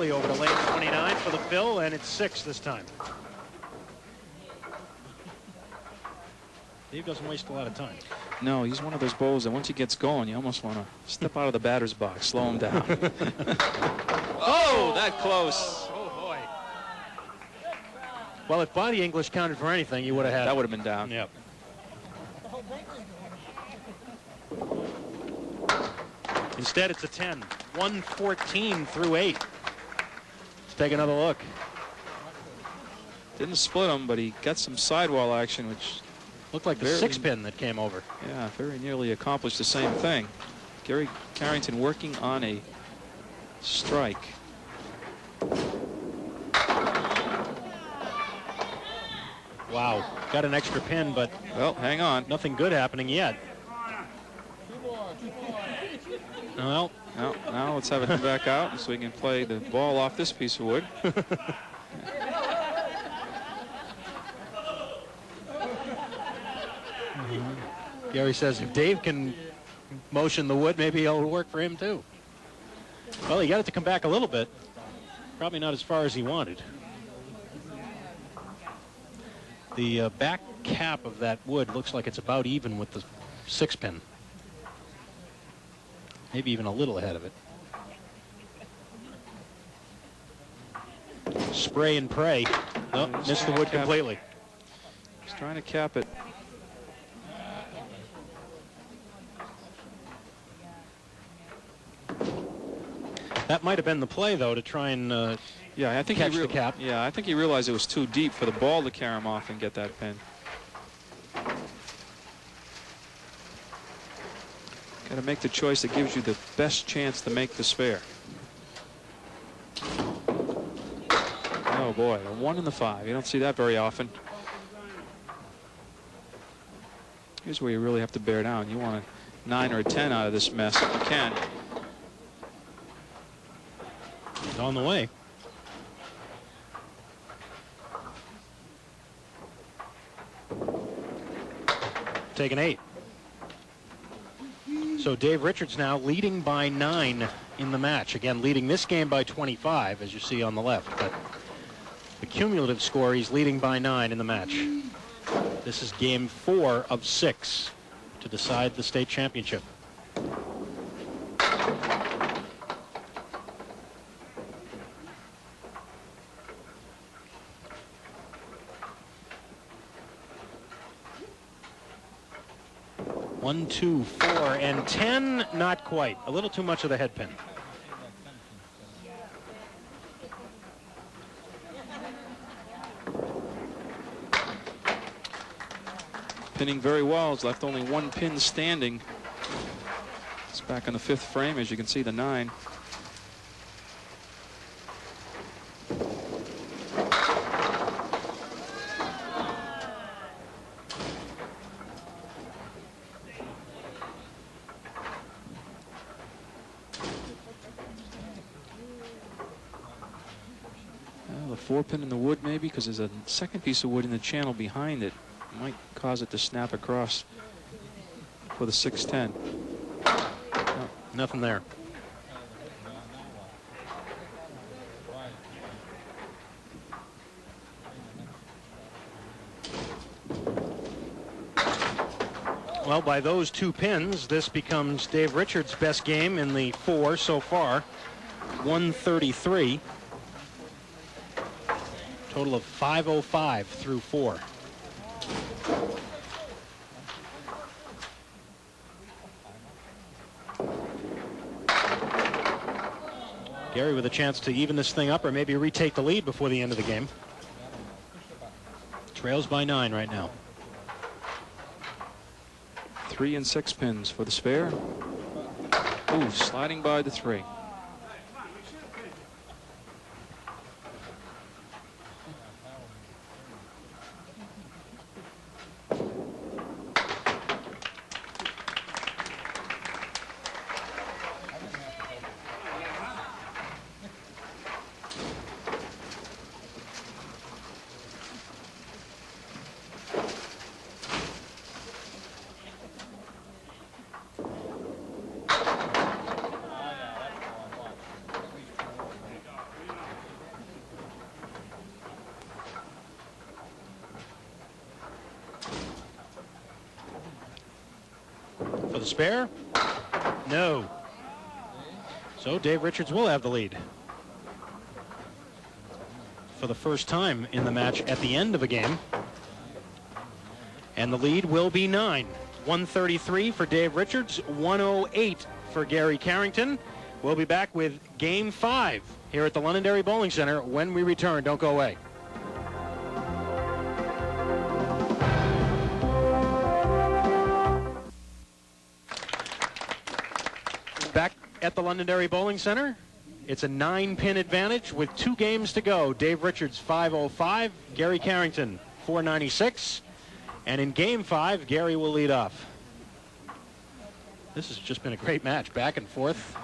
quickly over to lane 29 for the fill, and it's 6 this time. Dave doesn't waste a lot of time. No, he's one of those bowlers that once he gets going, you almost want to step out of the batter's box, slow him down. Oh, that close. Oh, boy. Well, if body English counted for anything, you would have had that would have been down. Yep. Instead, it's a 10. 114 through 8. Let's take another look. Didn't split him, but he got some sidewall action, which looked like the 6-pin that came over. Yeah, very nearly accomplished the same thing. Gary Carrington working on a strike. Wow, got an extra pin, but well, hang on. Nothing good happening yet. Well, now let's have it come back out so we can play the ball off this piece of wood. Gary says if Dave can motion the wood, maybe it'll work for him too. Well, he got it to come back a little bit. Probably not as far as he wanted. The back cap of that wood looks like it's about even with the 6-pin. Maybe even a little ahead of it. Spray and pray. Oh, missed the wood completely. He's trying to cap it. That might have been the play, though, to try and yeah, I think catch the cap. Yeah, I think he realized it was too deep for the ball to carry him off and get that pin. Got to make the choice that gives you the best chance to make the spare. Oh boy, a 1 in the 5. You don't see that very often. Here's where you really have to bear down. You want a 9 or a 10 out of this mess if you can. He's on the way. Take an 8. So Dave Richards now leading by 9 in the match. Again, leading this game by 25, as you see on the left. But the cumulative score, he's leading by 9 in the match. This is game 4 of 6 to decide the state championship. One, 2, 4, and 10, not quite. A little too much of the head pin. Pinning very well. He's left only 1 pin standing. It's back on the 5th frame, as you can see, the 9. The 4-pin in the wood, maybe, because there's a second piece of wood in the channel behind it. Might cause it to snap across for the 6-10. No, nothing there. Well, by those 2 pins, this becomes Dave Richards' best game in the 4 so far. 133. Total of 505 through 4. Gary with a chance to even this thing up or maybe retake the lead before the end of the game. Trails by 9 right now. 3 and 6 pins for the spare. Ooh, sliding by the 3. For the spare? No. So Dave Richards will have the lead. For the first time in the match at the end of a game. And the lead will be 9. 133 for Dave Richards, 108 for Gary Carrington. We'll be back with Game 5 here at the Londonderry Bowling Center when we return. Don't go away. Back at the Londonderry Bowling Center. It's a 9-pin advantage with 2 games to go. Dave Richards 505, Gary Carrington 496. And in Game 5, Gary will lead off. This has just been a great match, back and forth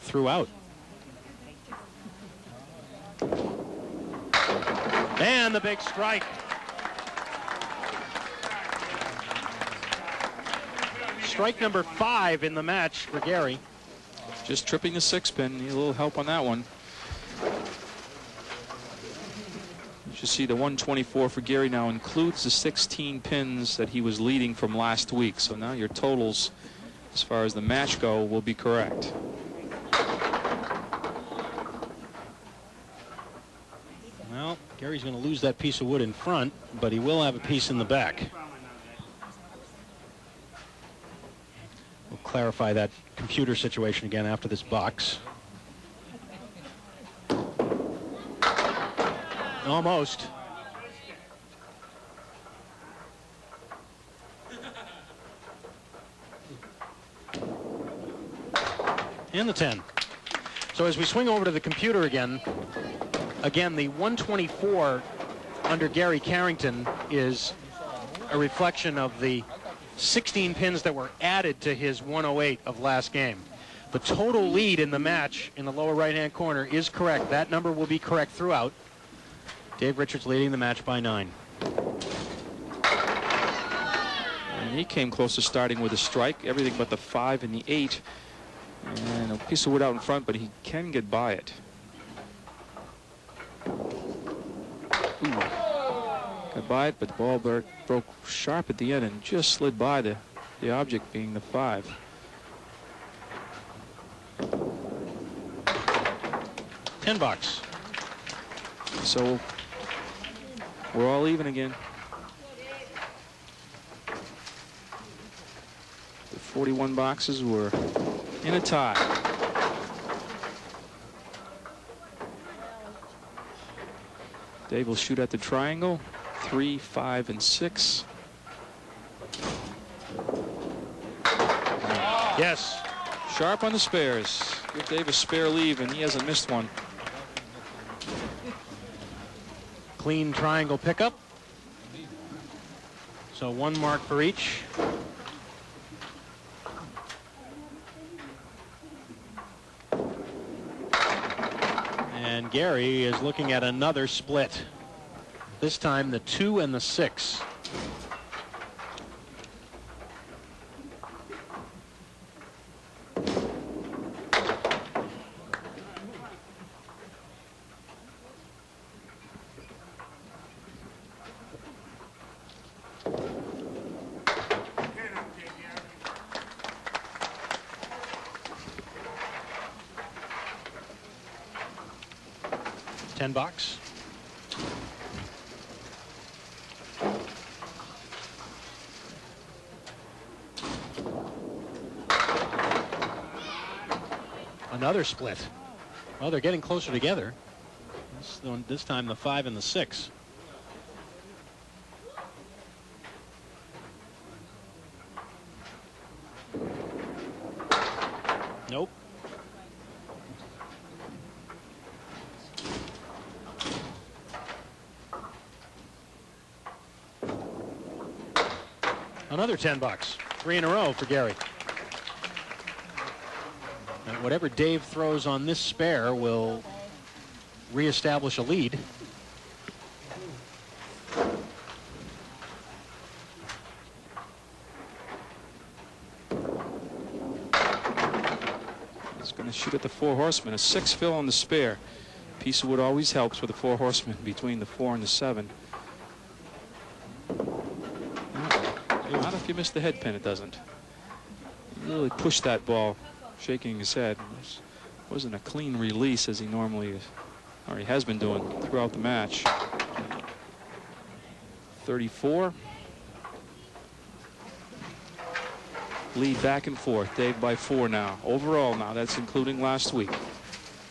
throughout. And the big strike. Strike number 5 in the match for Gary. Just tripping the 6-pin. Need a little help on that one. You should see the 124 for Gary now includes the 16 pins that he was leading from last week. So now your totals, as far as the match go, will be correct. Well, Gary's going to lose that piece of wood in front, but he will have a piece in the back. We'll clarify that computer situation again after this box. Almost. And the 10. So as we swing over to the computer again, the 124 under Gary Carrington is a reflection of the 16 pins that were added to his 108 of last game. The total lead in the match in the lower right-hand corner is correct. That number will be correct throughout. Dave Richards leading the match by 9. And he came close to starting with a strike, everything but the 5 and the 8. And a piece of wood out in front, but he can get by it. Ooh. Got by it, but the ball broke sharp at the end and just slid by the object being the 5. $10. So we're all even again. The 41 boxes were in a tie. Dave will shoot at the triangle. 3, 5, and 6. Yes. Sharp on the spares. Give Dave a spare leave, and he hasn't missed one. Clean triangle pickup. So 1 mark for each. And Gary is looking at another split. This time the 2 and the 6. $10. Another split. Well, they're getting closer together. This time the 5 and the 6. Nope. Another $10. 3 in a row for Gary. And whatever Dave throws on this spare will reestablish a lead. He's going to shoot at the 4 horsemen. A 6 fill on the spare. Piece of wood always helps with the 4 horsemen between the 4 and the 7. Not if you miss the head pin, it doesn't. really pushed that ball, shaking his head. Wasn't a clean release as he normally is, or he has been doing throughout the match. 34. Lead back and forth. Dave by 4 now. Overall now, that's including last week.